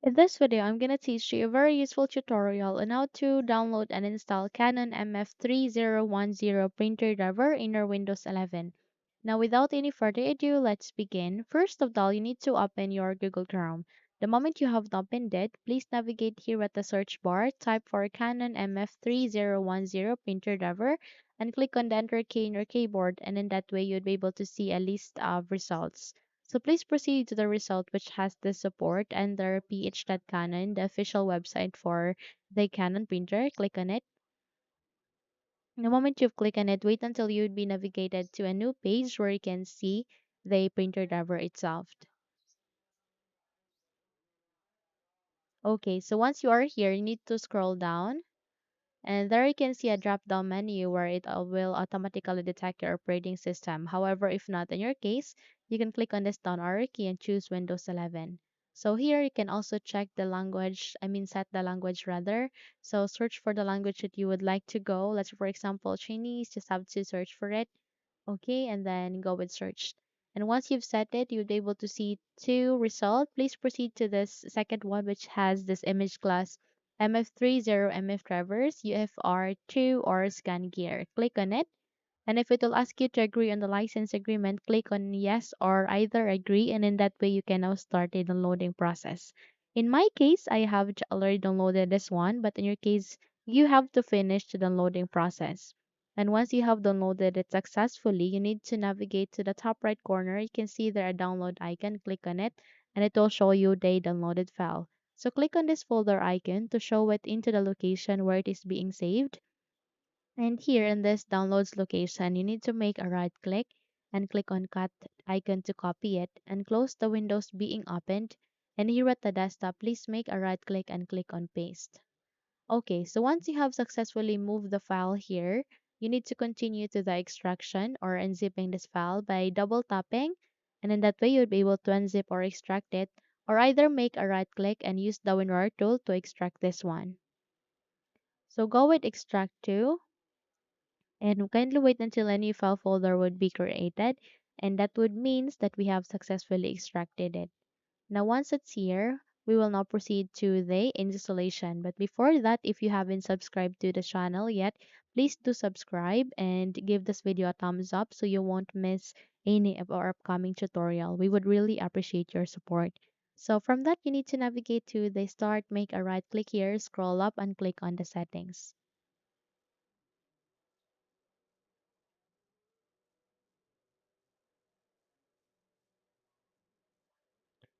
In this video, I'm going to teach you a very useful tutorial on how to download and install Canon MF3010 printer driver in your Windows 11. Now, without any further ado, let's begin. First of all, you need to open your Google Chrome. The moment you have opened it, please navigate here at the search bar, type for Canon MF3010 printer driver, and click on the enter key in your keyboard, and in that way, you'd be able to see a list of results. So please proceed to the result which has the support under ph.canon, the official website for the Canon printer. Click on it. The moment you've clicked on it, wait until you'd be navigated to a new page where you can see the printer driver itself. Okay, so once you are here, you need to scroll down. And there you can see a drop-down menu where it will automatically detect your operating system. However, if not in your case, you can click on this down arrow key and choose Windows 11. So here you can also check the language, set the language rather. So search for the language that you would like to go. Let's for example, Chinese, just have to search for it. Okay, and then go with search. And once you've set it, you'll be able to see two results. Please proceed to this second one, which has this image class MF30 MF drivers, UFR2 or scan gear. Click on it. And if it will ask you to agree on the license agreement, click on yes or either agree, and in that way you can now start the downloading process. In my case, I have already downloaded this one, but in your case, you have to finish the downloading process. And once you have downloaded it successfully, you need to navigate to the top right corner. You can see there a download icon. Click on it, and it will show you the downloaded file. So click on this folder icon to show it into the location where it is being saved. And here in this downloads location, you need to make a right click and click on cut icon to copy it and close the windows being opened. And here at the desktop, please make a right click and click on paste. Okay, so once you have successfully moved the file here, you need to continue to the extraction or unzipping this file by double tapping. And in that way, you'll be able to unzip or extract it, or either make a right click and use the WinRAR tool to extract this one. So go with extract to, and kindly wait until a new file folder would be created, and that would means that we have successfully extracted it. Now once it's here, we will now proceed to the installation. But before that, if you haven't subscribed to the channel yet, please do subscribe and give this video a thumbs up so you won't miss any of our upcoming tutorial. We would really appreciate your support. So from that, you need to navigate to the start, make a right click here, scroll up and click on the settings.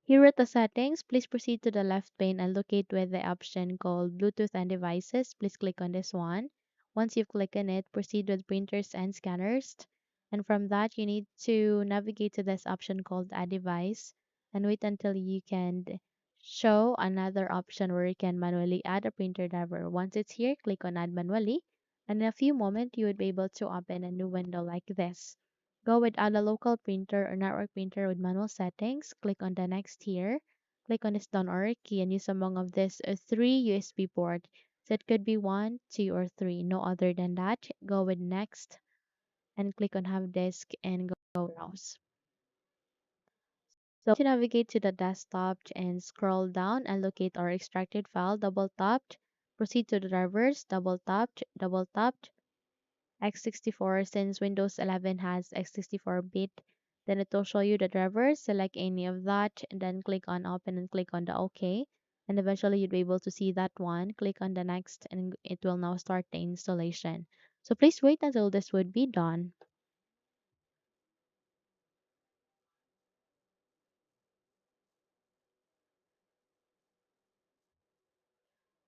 Here at the settings, please proceed to the left pane and locate with the option called Bluetooth and devices. Please click on this one. Once you've clicked on it, proceed with printers and scanners. And from that, you need to navigate to this option called Add Device and wait until you can show another option where you can manually add a printer driver. Once it's here, click on Add Manually. And in a few moments, you would be able to open a new window like this. Go with add a local printer or network printer with manual settings. Click on the next here. Click on this down arrow key and use among of this three USB port. So it could be one, two, or three. No other than that. Go with next and click on have disk and go browse. So to navigate to the desktop and scroll down and locate our extracted file, double tapped. Proceed to the drivers, double tapped, x64 since Windows 11 has x64 bit. Then it will show you the drivers. Select any of that and then click on open and click on the OK. And eventually you'll be able to see that one. Click on the next and it will now start the installation. So please wait until this would be done.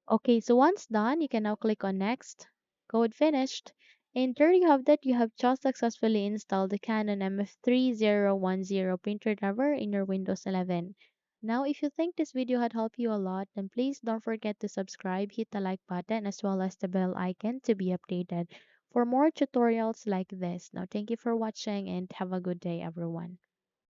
Okay, so once done, you can now click on next. Code finished. And there you have that. You have just successfully installed the Canon MF3010 printer driver in your Windows 11. Now, if you think this video had helped you a lot, then please don't forget to subscribe, hit the like button, as well as the bell icon to be updated for more tutorials like this. Now, thank you for watching and have a good day, everyone.